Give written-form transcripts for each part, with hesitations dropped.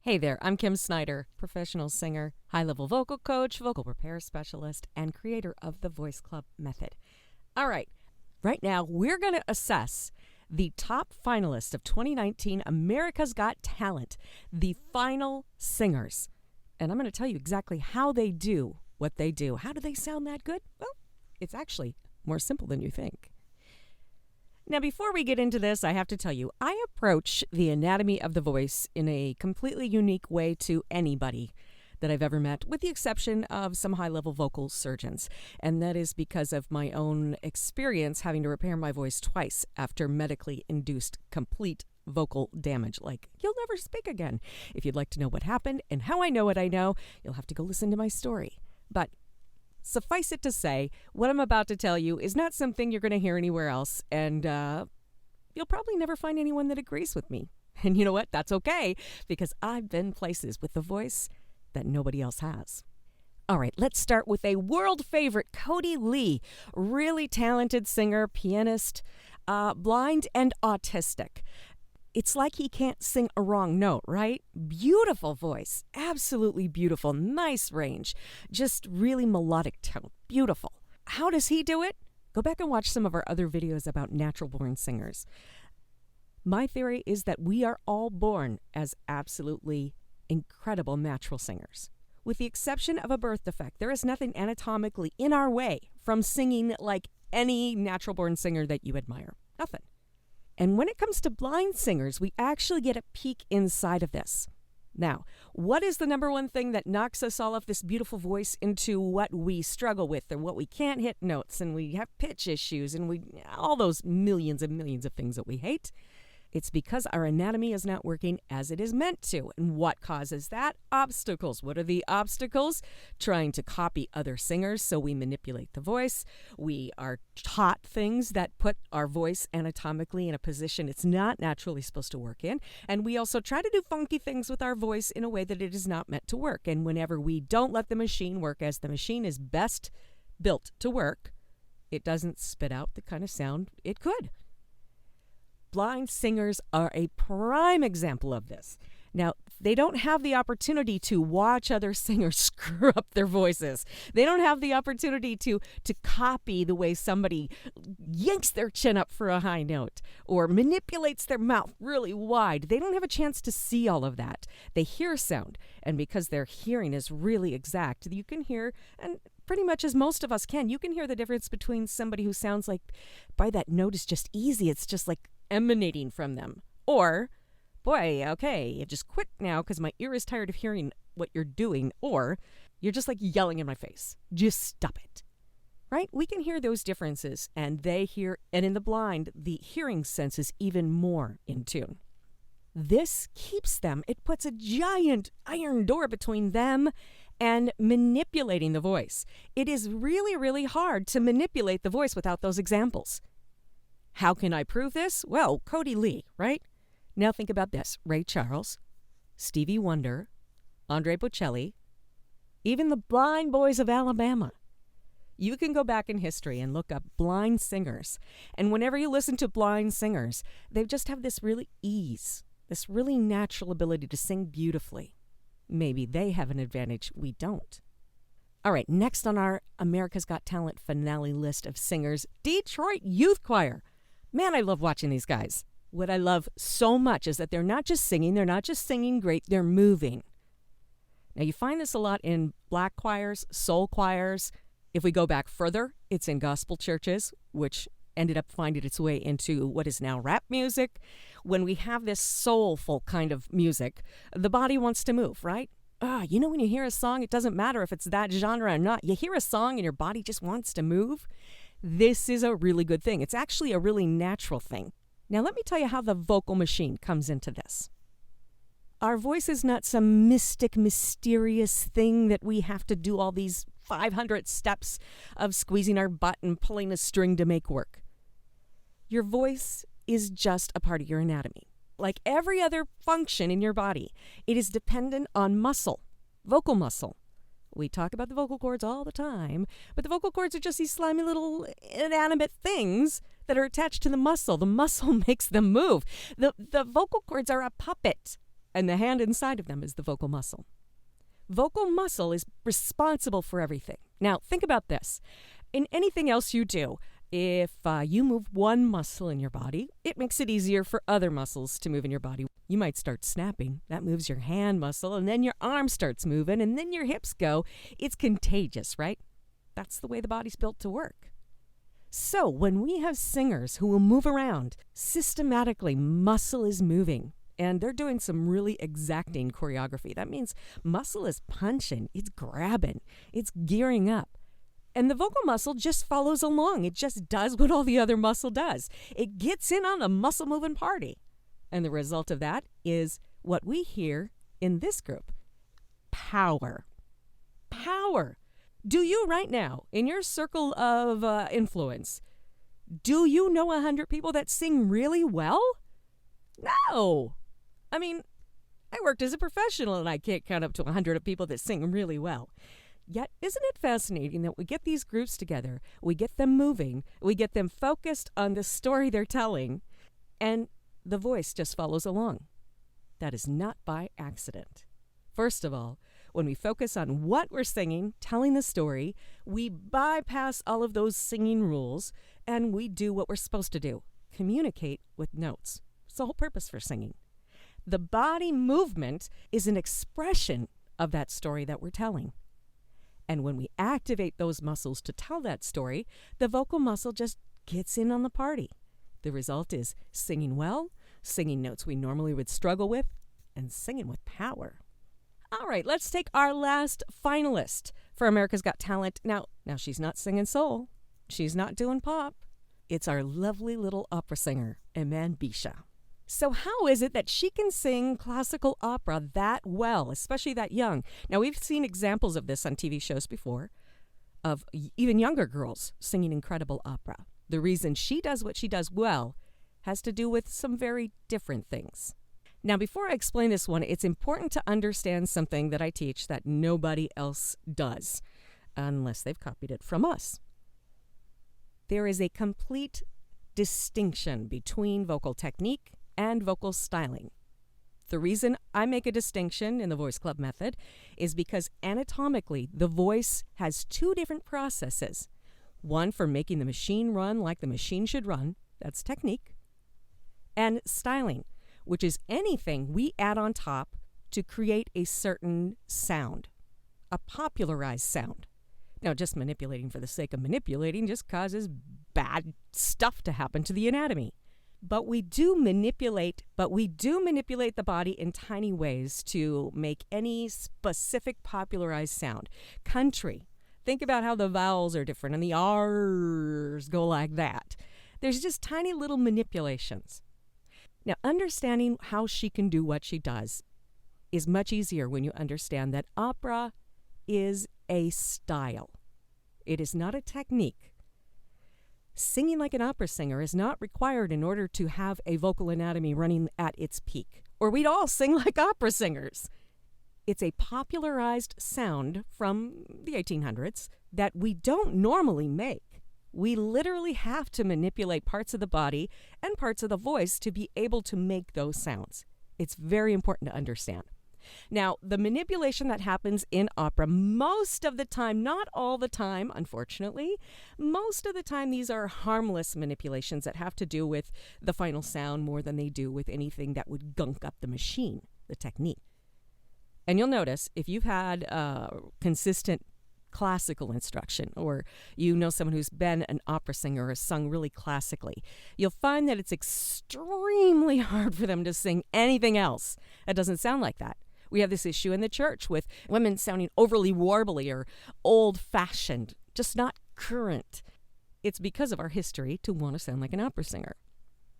Hey there, I'm Kim Snyder, professional singer, high-level vocal coach, vocal repair specialist, and creator of the Voice Club method. All right now we're going to assess the top finalists of 2019 America's Got Talent, the final singers. And I'm going to tell you exactly how they do what they do. How do they sound that good? Well, it's actually more simple than you think. Now, before we get into this, I have to tell you, I approach the anatomy of the voice in a completely unique way to anybody that I've ever met, with the exception of some high-level vocal surgeons. And that is because of my own experience having to repair my voice twice after medically induced complete vocal damage. Like, you'll never speak again. If you'd like to know what happened and how I know what I know, you'll have to go listen to my story. But suffice it to say, what I'm about to tell you is not something you're going to hear anywhere else, and you'll probably never find anyone that agrees with me. And you know what? That's okay, because I've been places with the voice that nobody else has. All right, let's start with a world favorite, Cody Lee, really talented singer, pianist, blind and autistic. It's like he can't sing a wrong note, right? Beautiful voice, absolutely beautiful, nice range, just really melodic tone, beautiful. How does he do it? Go back and watch some of our other videos about natural-born singers. My theory is that we are all born as absolutely incredible natural singers. With the exception of a birth defect, there is nothing anatomically in our way from singing like any natural-born singer that you admire. Nothing. And when it comes to blind singers, we actually get a peek inside of this. Now, what is the number one thing that knocks us all off this beautiful voice into what we struggle with and what we can't hit notes and we have pitch issues and all those millions and millions of things that we hate? It's because our anatomy is not working as it is meant to. And what causes that? Obstacles. What are the obstacles? Trying to copy other singers, so we manipulate the voice. We are taught things that put our voice anatomically in a position it's not naturally supposed to work in. And we also try to do funky things with our voice in a way that it is not meant to work. And whenever we don't let the machine work as the machine is best built to work, it doesn't spit out the kind of sound it could. Blind singers are a prime example of this. Now, they don't have the opportunity to watch other singers screw up their voices. They don't have the opportunity to copy the way somebody yanks their chin up for a high note or manipulates their mouth really wide. They don't have a chance to see all of that. They hear sound, and because their hearing is really exact, you can hear, and pretty much as most of us can, you can hear the difference between somebody who sounds like, by that note is just easy, it's just like emanating from them. Or, boy, okay, you just quit now because my ear is tired of hearing what you're doing. Or, you're just like yelling in my face. Just stop it. Right? We can hear those differences, and they hear, and in the blind, the hearing sense is even more in tune. This keeps them, it puts a giant iron door between them and manipulating the voice. It is really, really hard to manipulate the voice without those examples. How can I prove this? Well, Cody Lee, right? Now think about this. Ray Charles, Stevie Wonder, Andre Bocelli, even the Blind Boys of Alabama. You can go back in history and look up blind singers. And whenever you listen to blind singers, they just have this really ease, this really natural ability to sing beautifully. Maybe they have an advantage we don't. All right, next on our America's Got Talent finale list of singers, Detroit Youth Choir. Man, I love watching these guys. What I love so much is that they're not just singing great, they're moving. Now, you find this a lot in black choirs, soul choirs. If we go back further, it's in gospel churches, which ended up finding its way into what is now rap music. When we have this soulful kind of music, the body wants to move, right? You know when you hear a song, it doesn't matter if it's that genre or not. You hear a song and your body just wants to move. This is a really good thing. It's actually a really natural thing. Now, let me tell you how the vocal machine comes into this. Our voice is not some mystic, mysterious thing that we have to do all these 500 steps of squeezing our butt and pulling a string to make work. Your voice is just a part of your anatomy. Like every other function in your body, it is dependent on muscle, vocal muscle. We talk about the vocal cords all the time, but the vocal cords are just these slimy little inanimate things that are attached to the muscle. The muscle makes them move. The vocal cords are a puppet and the hand inside of them is the vocal muscle. Vocal muscle is responsible for everything. Now, think about this. In anything else you do, if you move one muscle in your body, it makes it easier for other muscles to move in your body. You might start snapping. That moves your hand muscle, and then your arm starts moving, and then your hips go. It's contagious, right? That's the way the body's built to work. So when we have singers who will move around, systematically muscle is moving. And they're doing some really exacting choreography. That means muscle is punching, it's grabbing, it's gearing up. And the vocal muscle just follows along. It just does what all the other muscle does. It gets in on the muscle-moving party. And the result of that is what we hear in this group. Power. Power. Do you right now, in your circle of influence, do you know 100 people that sing really well? No. I mean, I worked as a professional and I can't count up to 100 people that sing really well. Yet, isn't it fascinating that we get these groups together, we get them moving, we get them focused on the story they're telling, and the voice just follows along. That is not by accident. First of all, when we focus on what we're singing, telling the story, we bypass all of those singing rules and we do what we're supposed to do, communicate with notes. It's the whole purpose for singing. The body movement is an expression of that story that we're telling. And when we activate those muscles to tell that story, the vocal muscle just gets in on the party. The result is singing well, singing notes we normally would struggle with, and singing with power. All right, let's take our last finalist for America's Got Talent. Now she's not singing soul. She's not doing pop. It's our lovely little opera singer, Iman Bisha. So how is it that she can sing classical opera that well, especially that young? Now, we've seen examples of this on TV shows before, of even younger girls singing incredible opera. The reason she does what she does well has to do with some very different things. Now, before I explain this one, it's important to understand something that I teach that nobody else does, unless they've copied it from us. There is a complete distinction between vocal technique and vocal styling. The reason I make a distinction in the Voice Club method is because anatomically, the voice has two different processes. One for making the machine run like the machine should run, that's technique, and styling, which is anything we add on top to create a certain sound, a popularized sound. Now, just manipulating for the sake of manipulating just causes bad stuff to happen to the anatomy. But we do manipulate the body in tiny ways to make any specific popularized sound. Country. Think about how the vowels are different and the R's go like that. There's just tiny little manipulations. Now, understanding how she can do what she does is much easier when you understand that opera is a style. It is not a technique. Singing like an opera singer is not required in order to have a vocal anatomy running at its peak, or we'd all sing like opera singers. It's a popularized sound from the 1800s that we don't normally make. We literally have to manipulate parts of the body and parts of the voice to be able to make those sounds. It's very important to understand. Now, the manipulation that happens in opera, most of the time, not all the time, unfortunately, most of the time these are harmless manipulations that have to do with the final sound more than they do with anything that would gunk up the machine, the technique. And you'll notice if you've had consistent classical instruction, or you know someone who's been an opera singer or sung really classically, you'll find that it's extremely hard for them to sing anything else that doesn't sound like that. We have this issue in the church with women sounding overly warbly or old-fashioned, just not current. It's because of our history to want to sound like an opera singer,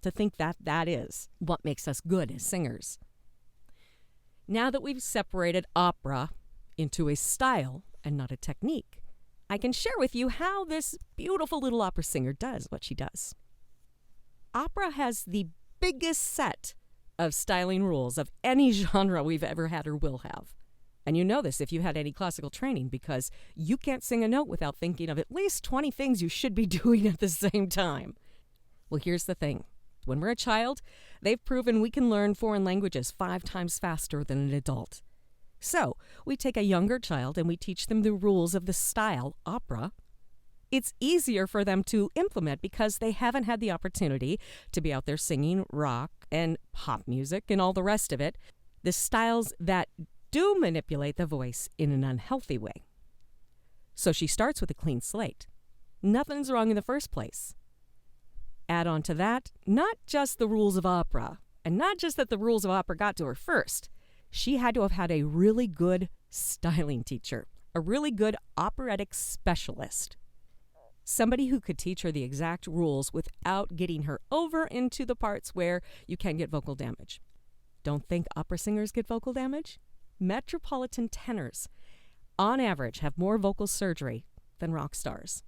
to think that that is what makes us good as singers. Now that we've separated opera into a style and not a technique, I can share with you how this beautiful little opera singer does what she does. Opera has the biggest set of styling rules of any genre we've ever had or will have. And you know this if you had any classical training, because you can't sing a note without thinking of at least 20 things you should be doing at the same time. Well, here's the thing. When we're a child, they've proven we can learn foreign languages 5 times faster than an adult. So, we take a younger child and we teach them the rules of the style opera. It's easier for them to implement because they haven't had the opportunity to be out there singing rock and pop music and all the rest of it, the styles that do manipulate the voice in an unhealthy way. So she starts with a clean slate. Nothing's wrong in the first place. Add on to that, not just the rules of opera, and not just that the rules of opera got to her first. She had to have had a really good styling teacher, a really good operatic specialist. Somebody who could teach her the exact rules without getting her over into the parts where you can get vocal damage. Don't think opera singers get vocal damage? Metropolitan tenors, on average, have more vocal surgery than rock stars.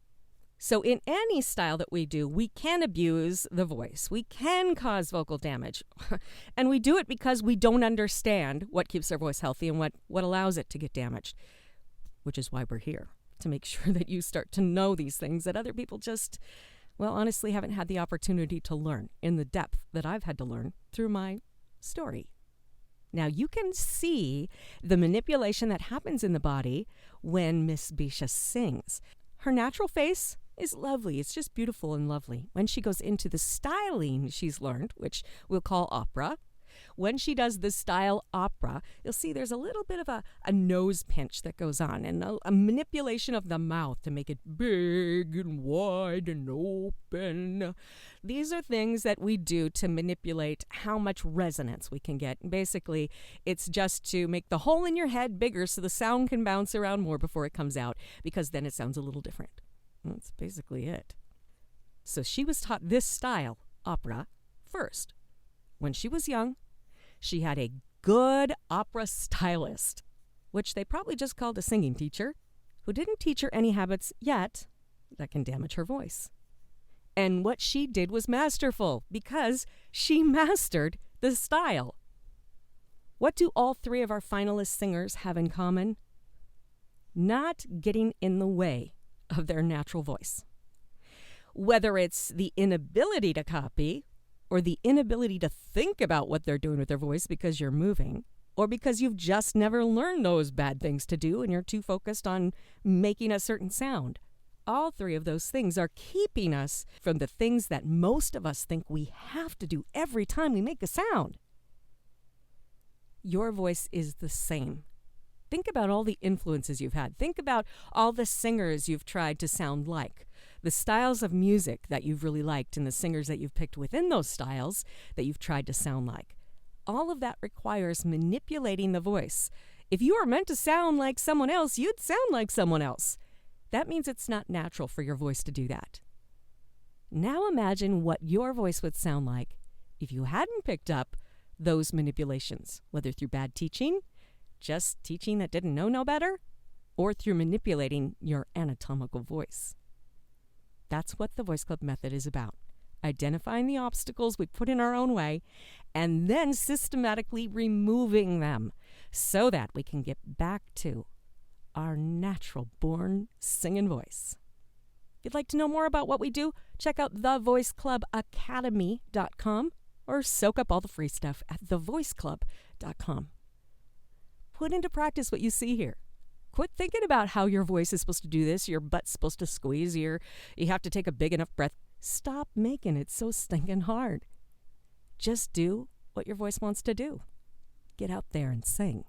So in any style that we do, we can abuse the voice. We can cause vocal damage. And we do it because we don't understand what keeps our voice healthy and what allows it to get damaged, which is why we're here, to make sure that you start to know these things that other people just, well, honestly haven't had the opportunity to learn in the depth that I've had to learn through my story. Now, you can see the manipulation that happens in the body when Miss Bisha sings. Her natural face is lovely. It's just beautiful and lovely. When she goes into the styling she's learned, which we'll call opera, when she does the style opera, you'll see there's a little bit of a nose pinch that goes on and a manipulation of the mouth to make it big and wide and open. These are things that we do to manipulate how much resonance we can get. Basically, it's just to make the hole in your head bigger so the sound can bounce around more before it comes out, because then it sounds a little different. That's basically it. So she was taught this style, opera, first. When she was young, she had a good opera stylist, which they probably just called a singing teacher, who didn't teach her any habits yet that can damage her voice. And what she did was masterful because she mastered the style. What do all 3 of our finalist singers have in common? Not getting in the way of their natural voice. Whether it's the inability to copy or the inability to think about what they're doing with their voice because you're moving, or because you've just never learned those bad things to do and you're too focused on making a certain sound. All 3 of those things are keeping us from the things that most of us think we have to do every time we make a sound. Your voice is the same. Think about all the influences you've had. Think about all the singers you've tried to sound like, the styles of music that you've really liked, and the singers that you've picked within those styles that you've tried to sound like. All of that requires manipulating the voice. If you are meant to sound like someone else, you'd sound like someone else. That means it's not natural for your voice to do that. Now imagine what your voice would sound like if you hadn't picked up those manipulations, whether through bad teaching, just teaching that didn't know no better, or through manipulating your anatomical voice. That's what the Voice Club method is about. Identifying the obstacles we put in our own way and then systematically removing them so that we can get back to our natural born singing voice. If you'd like to know more about what we do, check out thevoiceclubacademy.com or soak up all the free stuff at thevoiceclub.com. Put into practice what you see here. Quit thinking about how your voice is supposed to do this, your butt's supposed to squeeze, you have to take a big enough breath. Stop making it so stinking hard. Just do what your voice wants to do. Get out there and sing.